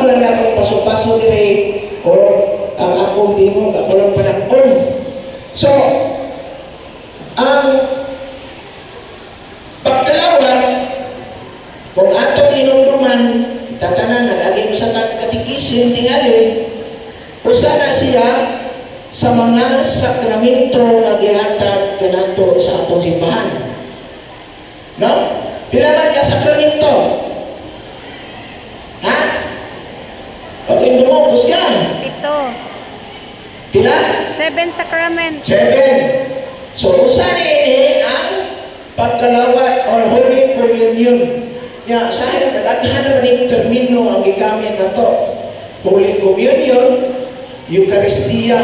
lang na akong paso-paso dire o ang akong tingog, ako lang panakon. So, ang pagkalawat, kung atong inumduman, tatanan nag-aging sa katikisin tingali, usa na siya sa mga sakramento nga gihatag kanato sa atong simbahan. No? Pila man ka sakramento? Ha? Pag indumog, kusgan? 7. Pila? 7 sacrament. 7. So, usa ni ang pagkalawat or Holy Communion. Ya, sa nagadahan naman yung termino ang gigamit na to. Holy Communion, Eucharistia,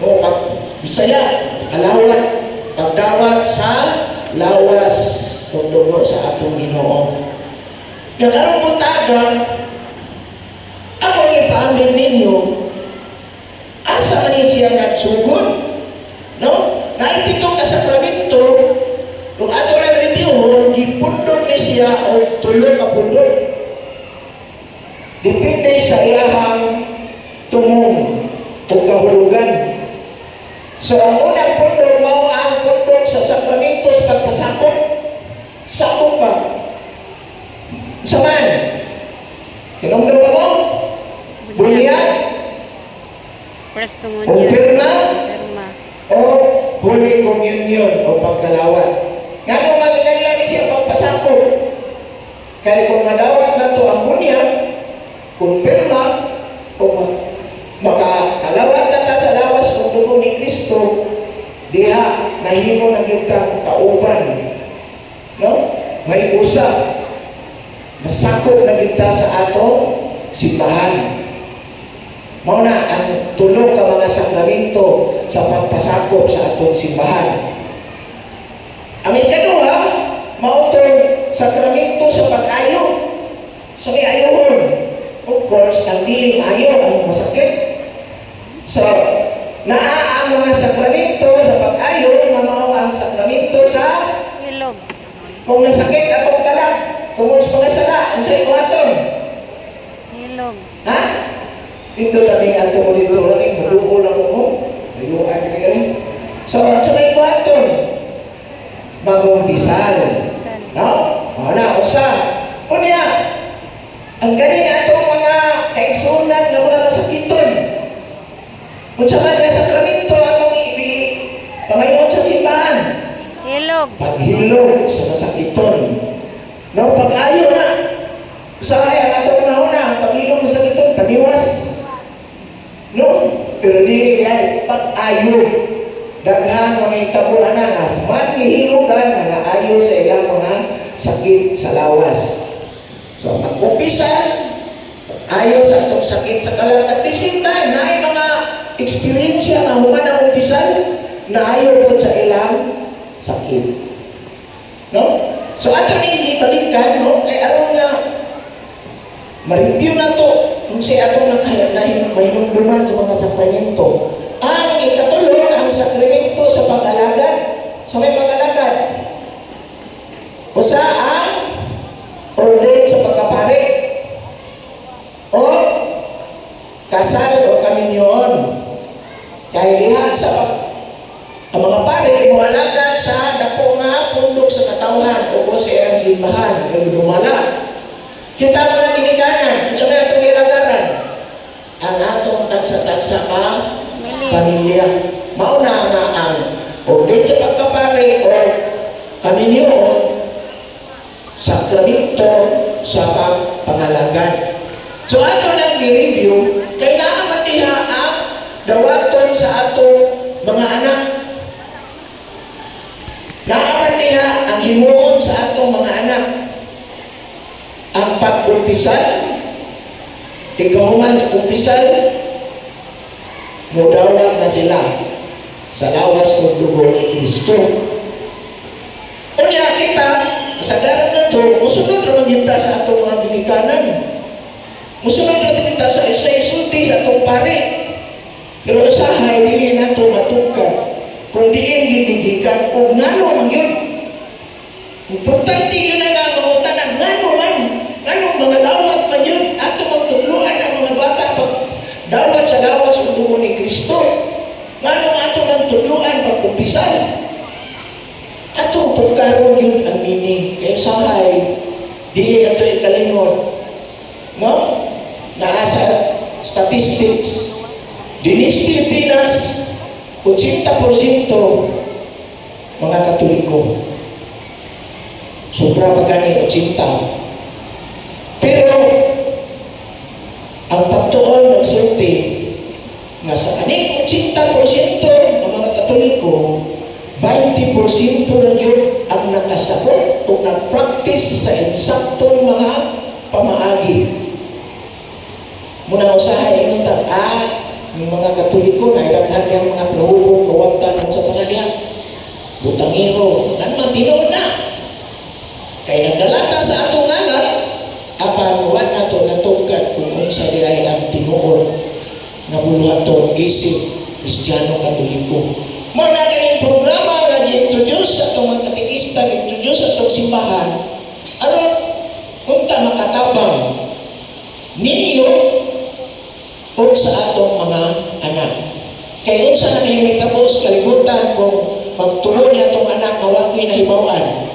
o pag Bisaya, alawat, pagdawat sa lawas o dugo sa atong Ginoo. Nagkaroon po tagang, ako ipaamin ninyo, asa man siya nagsugod, no? Naipitong ka sakramento, kung ato lang reviewon, gipundok ni siya o tulog ka pundok. Depende sa iyahang tumong o kahulugan. So, ang unang pundok mo ang pundok sa sakramentos pagpasakop. Sakop pa. Saman? Kinungdo pa mo? Bunyag? Prestimonya. O pirma? Pirma. O Holy Communion o pagkalawat. Nga nung magiganlan ni siya pagpasakop. Kaya kung madawat na to ang bunyag, kung pirma, o makakalawat na ta sa lawas o dugo ni Kristo, diha nahimo na kitang kauban, no? May usa nasakop na kita sa atong simbahan. Mao na ang tulo ka mga sakramento sa pagpasakop sa atong simbahan. Ang ikaduha, mao tong sakramento sa pag-ayo. Sa may ayohon, of course, ang diling ayo ang masakit. So, naa ang mga sakramento sa pag-ayo nga mao ang sakramento sa Ilog. kung nasakit atong kalag tungod sa mga sala, unsay buhaton? Ilog. Ha? Pindot aming atong dito natin maduol na mo. Ayuan kay. So, sa may buhaton, magumpisal. No? Mao na usa. Unya, ang ganing atong mga kaigsunan nga mga masakiton. Kung sa mga sakramento atong pamayon sa simbahan, Ilog. paghilog sa masakiton. No, pag-ayo na. Usahay ang atong una, paghilog sa masakiton, tamiwas. No, pero dili diay pag-ayo. Daghan mga itabuan na man gihilugan nga ayo sa iyang mga sakit sa lawas. So, mag-umpisan, ayo sa atong sakit sa kalag. At the same time, naay mga eksperyensya na human ang umpisan na ayaw po sa ilang sakit. No? So, ato ninyo ibalikan, no? Kay aron nga ma-review na to kung siya atong mahinumduman sa mga sakramento. Ang ikatulo, ang sakramento sa pag-alagad. Sa may pag-alagad. Usa ang ordain sa pagkapari o kasal o kaminyon. Kaya diha sa ang mga pare muhalagan sa dako nga pundok sa katawhan o po sa iyang simbahan ay dumala. Kita mga ginikanan, sa may atong ilagaran, ang atong tagsa-tagsa ka pamilya. Mauna nga ang ordain sa pagkapari o kaminyon, sakramento sa pangalagan. So ato nang i-review, kay naaman diha ang dawaton sa atong mga anak. Naaman diha ang himuon sa atong mga anak. Ang pag-umpisal, ikahuman sa umpisal, mudawat na sila sa lawas o dugo ni Kristo. Unya kita, sa daran na ito, musunod naman kita sa atong mga ginikanan. Musunod naman kita sa isa-isulti sa atong pare. Pero usahay, dili na ito matukan. Kung diin ginigikan, o ngano man yun. Importante yun na nga, mga tanang, ngano man. Ngano mga lawat man yun. Ato magtukan. kay usahay dili ato ikalimot, no? Naa sa statistics dinis Pilipinas 80% mga Katoliko. Sobra pa gani 80. Pero ang pagtuon nagsulti nga sa aning 80% ng mga Katoliko, 20% ra gyud ang nakasabot o nagpractice sa eksaktong mga pamaagi. Muna usahay ingon ta, ng mga Katoliko na daghan yang mga plahubog kawagtan sa pangadihan. Butangiro, kan man tinuod na. Kay nagdalata sa atong ngalan, apan wa nato natugkad kung unsa di ay ang tinuod nga buluhaton isip Kristiyano Katoliko. Mo na kining programa nga gi-introduce sa atong mga katekista, gi-introduce sa atong simbahan, aron unta makatabang ninyo o sa atong mga anak. Kay unsa na kay may tapos kalibutan kung magtulo niya atong anak nga wa ko'y nahibaw-an.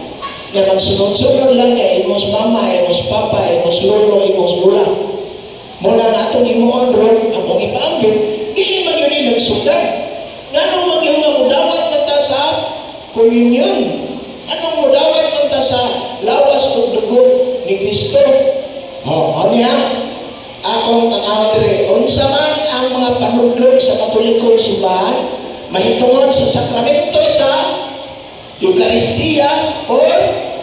Nga magsunod-sunod lang kay imos mama, imos papa, imos lolo, imos lula. Muna nga itong imuon ron, among ipaambit, di man yun nagsugat. Ngano man yun nga mudawat na ta sa komunyon? Anong mudawat na ta sa lawas o dugo ni Kristo? Ano yan? Akong tanaw dire, unsa man ang mga panudlog sa Katolikong simbahan, mahitungod sa sakramento sa Eucharistia or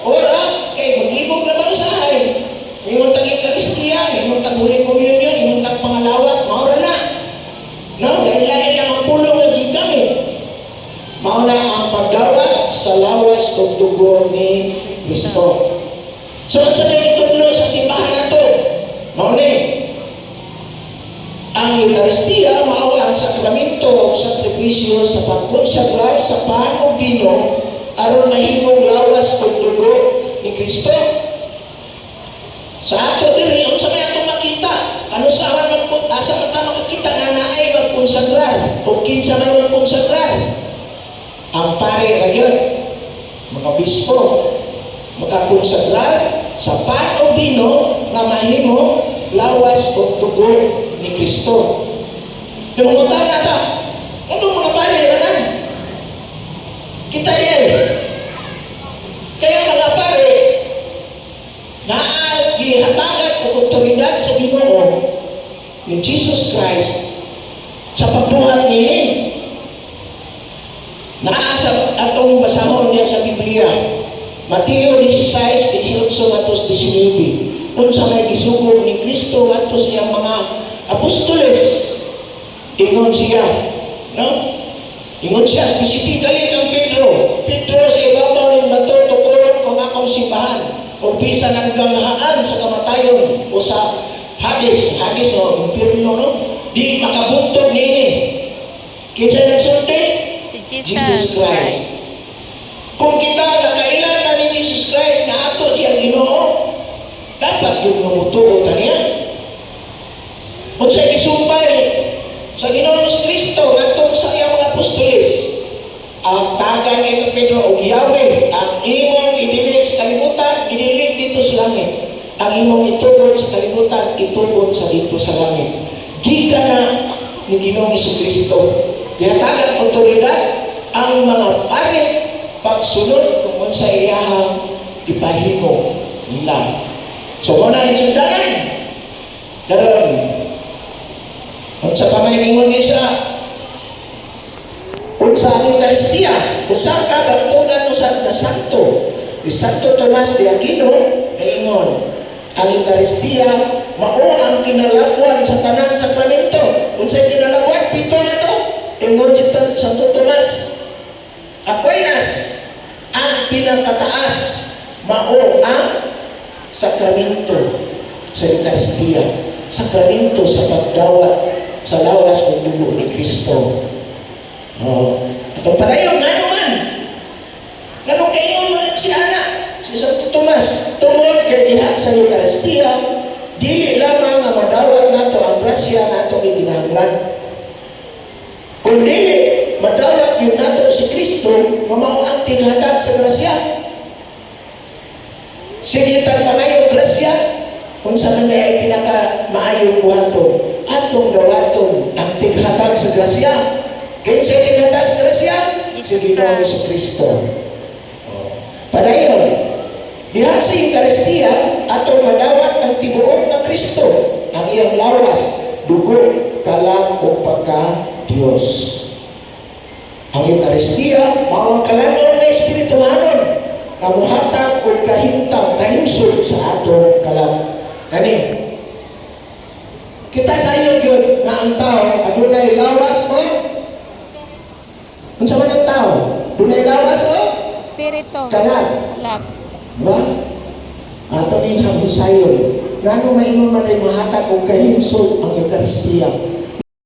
ora kay maglibog na bangsahay. Ingon tag Eucharistia, ingon tag Holy Communion, ingon tag pangalawat, maura na. No, lain-lain lang ang pulong na gigamit. Mauna ang pagdawat sa lawas o dugo ni Kristo. So, sa nagitudlo sa simbahan nato, mauna ang Eucharistia, mao ang sakramento o sakripisyo sa pagkonsagrar sa pan o bino aron mahimong lawas o dugo ni Kristo. Sa ato diri, unsa may ato makita? Ano sa awan asa man ta makakita nga naay magkonsagrar o kinsa may magkonsagrar? Ang pare ra gyud, mga bispo, makakonsagrar sa pan o bino nga mahimong lawas o dugo ni Kristo. Pinungutan na ta, anong mga pare ranan? Kita diyan. Kaya mga pare, naagihatagan o otoridad sa Ginoo ni Jesus Christ sa pagbuhat niini. Naasa atong basahon niya sa Biblia, Mateo 16, 18, 19. Unsa may gisugod ni Kristo ngadto sa iyang mga apostoles, ingon siya, no? Ingon siya specifically kang Pedro sa ibabaw ng bato tukuron kung akong simbahan o bisan ng ganghaan sa kamatayon o sa Hades o impierno, no? Di makabuntog nini. Kinsa nagsulti? Si Jesus Christ. Kung kita nakailatan ni Jesus Christ na ato siyang Ginoo, dapat yung mamutuo taniya. Kung siya isumpay sa Ginoo ni Kristo ngadto sa iyang mga apostoles, ang tagan ni Pedro o Yahweh, ang imong idilig sa kalibutan, idilig dito sa langit. Ang imong itugod sa kalibutan, itugod sa dito sa langit. Giga na ni Ginoong Kristo. Kaya tagang otoridad ang mga pare pagsunod kung sa iyahang ipahimo nila. So muna yung sundanan. Karon, unsa pa may ingon ni sa unsa ang Eucharistia, usa ka bantugan usab na santo. Ni Santo Tomas de Aquino ingon, ang Eucharistia mao ang kinalabuan sa tanan sakramento. Unsay kinalabuan? Pito na to. Ingon si Santo Tomas Aquinas, ang pinakataas mao ang sakramento sa Eucharistia, sakramento sa pagdawat sa lawas ng dugo ni Kristo. Atong padayon nga naman, ganun kaingon mo lang si anak, si Santo Tomas, tungod kay diha sa Eucharistia, dili lamang nga madawat nato ang grasya nato iginahanglan. Kung dili madawat yun nato si Kristo, mamao ang tighatag sa grasya. Sige tag pangayo grasya kung sa man ay pinaka maayong buhaton atong dawaton ang tighatag sa grasya. Kaya sa tighatag sa grasya si Ginoong Jesucristo. Padayon, diha sa Eucharistia atong madawat ang tibuok na Kristo, ang iyang lawas, dugo, kalang o pagka-Diyos. Ang Eucharistia, mao ang kalanon nga espirituhanon, na muhatag o kahintang, kahinsod sa atong kalang. Kani, kita sa iyo yun na ang tao, adunay lawas o? Kung sa man ang tao, adunay lawas o? Espiritu. Kalang. Love. Diba? Ato ni Hamusayon, ngano maingon man ay mahatag o kahinsod ang Eucharistia.